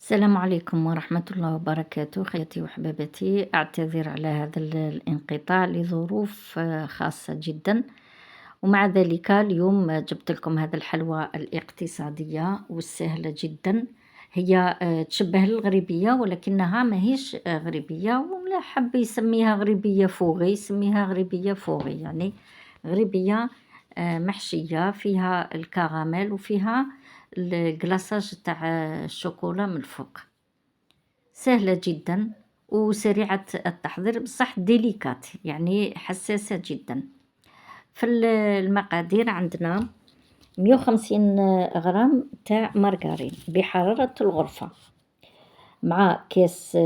السلام عليكم ورحمة الله وبركاته. خياتي وحبابتي، أعتذر على هذا الانقطاع لظروف خاصة جدا. ومع ذلك اليوم جبت لكم هذا الحلوى الاقتصادية والسهلة جدا. هي تشبه الغريبية ولكنها ماهيش غريبية، ولا حب يسميها غريبية فوغي يسميها غريبية فوغي، يعني غريبية محشية فيها الكراميل وفيها الكلاصاج تاع الشوكولا من الفوق. سهلة جدا وسريعة التحضير، بصح ديليكات يعني حساسة جدا. في المقادير عندنا 150 غرام تاع مارغرين بحرارة الغرفة، مع كاس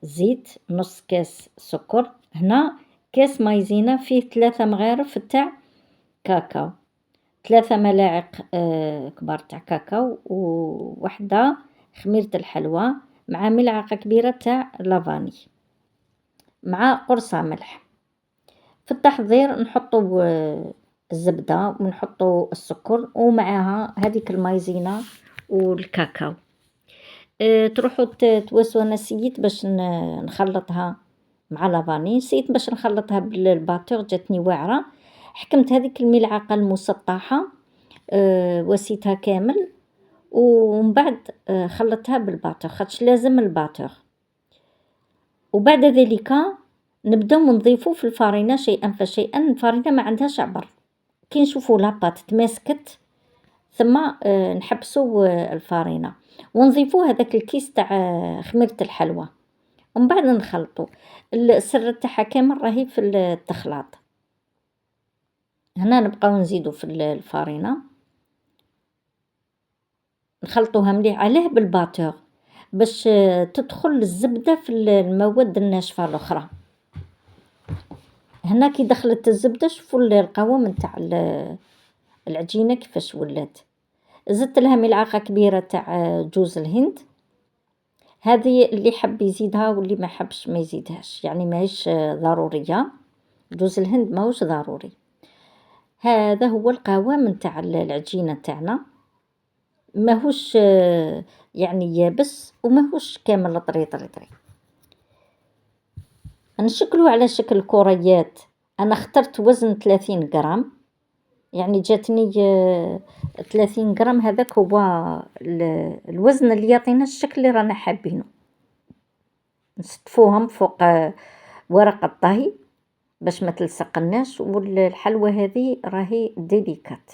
زيت، نص كاس سكر. هنا كاس مايزينا فيه 3 مغارف تاع كاكاو، 3 ملاعق كبار تاع كاكاو، ووحدة خميرة الحلوى، مع ملعقة كبيرة تاع لافاني، مع قرصة ملح. في التحضير نحطو الزبدة ونحطو السكر ومعها هذيك المايزينا والكاكاو. تروحو تواسو. انا سييت باش نخلطها مع لافاني، نسيت باش نخلطها بالباتور، جاتني واعرة. حكمت هذيك الملعقة المسطحة وسيتها كامل، ومن بعد خلطتها بالباتور خاطش لازم الباتور. وبعد ذلك نبداو نضيفو في الفارينة شيئا فشيئا. الفارينة ما عندهاش عبر، كي نشوفو لاباط تماسكت ثم نحبسو الفارينة ونضيفو هذاك الكيس تاع خميرة الحلوى، ومن بعد نخلطو. السر تاعها كامل راهي في التخلاط. هنا نبقاو نزيدو في الفارينة، نخلطوها مليح. علاه بالباتور؟ باش تدخل الزبدة في المواد الناشفة الأخرى. هنا كي دخلت الزبدة شوفوا القوام نتاع العجينة كيفاش ولات. زدت لها ملعقة كبيرة تاع جوز الهند، هذه اللي حب يزيدها واللي ما حبش ما يزيدهاش، يعني ماهيش ضرورية. جوز الهند ماهوش ضروري. هذا هو القوام نتاع العجينة تاعنا، ماهوش يعني يابس وماهوش كامل طري طري طري. نشكلو على شكل كريات. انا اخترت وزن 30 غرام، يعني جاتني 30 غرام. هذاك هو الوزن اللي يعطينا الشكل اللي رانا حابينه. نستفوهم فوق ورق الطهي باش ما تلصقناش. والحلوى هذه راهي ديليكات.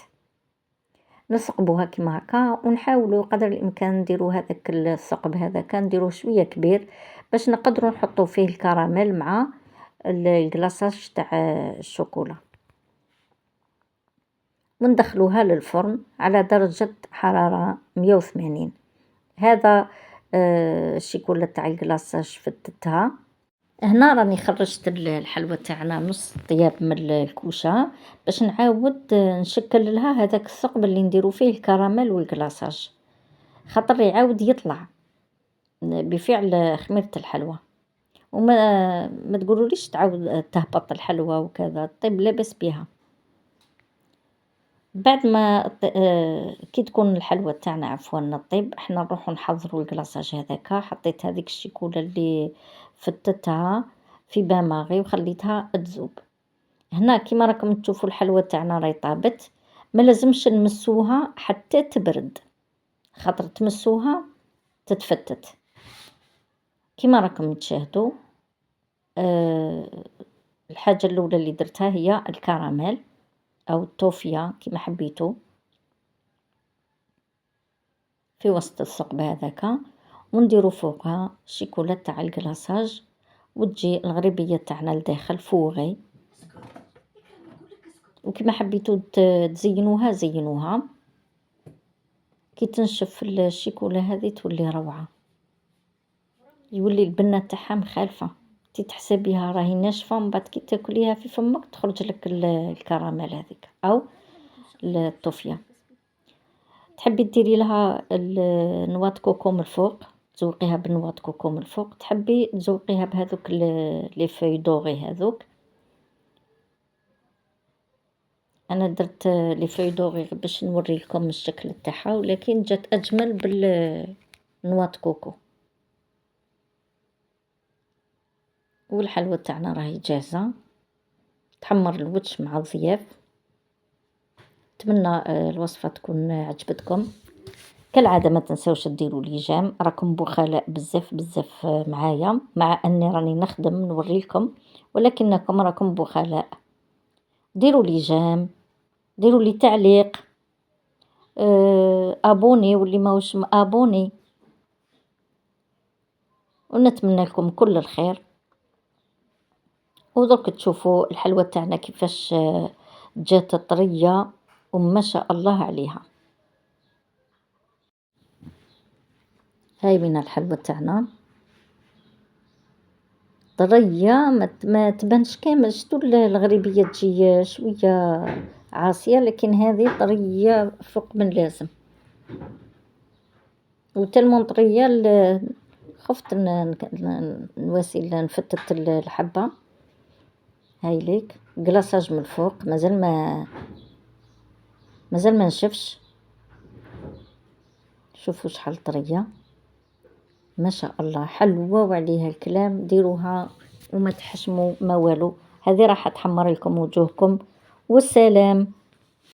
نثقبوها كيما هكا ونحاولوا قدر الامكان نديروا هذاك الثقب هذاك نديروه شويه كبير باش نقدروا نحطوا فيه الكراميل مع الكلاصاج تاع الشوكولا، وندخلوها للفرن على درجة حرارة 180. هذا الشيكولا تاع الكلاصاج فتتها. هنا راني خرجت الحلوى تاعنا نص طياب من الكوشة باش نعاود نشكل لها هذاك الثقب اللي نديرو فيه الكراميل والكلاصاج، خاطر يعاود يطلع بفعل خميرة الحلوى. وما ما تقولوليش تعاود تهبط الحلوى وكذا، طيب لاباس بها. بعد ما كي تكون الحلوى تاعنا عفوا طيب، احنا نروحو نحضروا الكلاصاج هذاك. حطيت هذيك الشيكولا اللي فتتها في باماغي وخليتها تذوب. هنا كيما راكم تشوفوا الحلوى تاعنا راهي طابت، ما لازمش نمسوها حتى تبرد، خاطر تمسوها تتفتت. كيما راكم تشاهدوا الحاجة الأولى اللي درتها هي الكراميل أو التوفيا كيما حبيتو في وسط الثقب هذاك، ونديرو فوقها شيكولا تاع الكلاصاج، وتجي الغريبية تاعنا لداخل فوغي. وكيما حبيتو تزينوها زينوها. كي تنشف الشيكولا هذه تولي روعة، يولي البنة تاعها مخالفة. تي تحسبيها راهي ناشفة، من بعد كي تاكليها في فمك تخرج لك الكراميل هذيك او الطوفية. تحبي ديري لها نواة كوكو من الفوق، تزوقيها بنواة كوكو من الفوق. تحبي تزوقيها بهذوك لي فوي دوغي هذوك. انا درت لي فوي دوغي باش نوري لكم الشكل تاعها، ولكن جات اجمل نواة كوكو. والحلوى تاعنا راهي جاهزة، تحمر الوجه مع الضياف. نتمنى الوصفة تكون عجبتكم. كالعادة ما تنساوش ديروا لي جيم، راكم بخلاء بزاف بزاف معايا، مع اني راني نخدم نوريلكم، ولكنكم راكم بخلاء. ديروا لي جيم، ديروا لي تعليق، ابوني واللي ماهوش ابوني، ونتمنى لكم كل الخير. ودرك تشوفوا الحلوى تاعنا كيفاش جات طرية وما شاء الله عليها. هاي بينا الحلوى تاعنا طرية، ما تبانش كامل. شتو الغريبية تجي شوية عاصية، لكن هذه طرية فوق من لازم، وتلمون طرية خفت نواسي نفتت الحبة. هاي ليك قلاصاج من الفوق، مازال ما نشفش. شوفوا شحال طرية، ما شاء الله حلوة وعليها الكلام. ديروها وما تحشموا ما والو. هذه راح تحمر لكم وجوهكم. والسلام.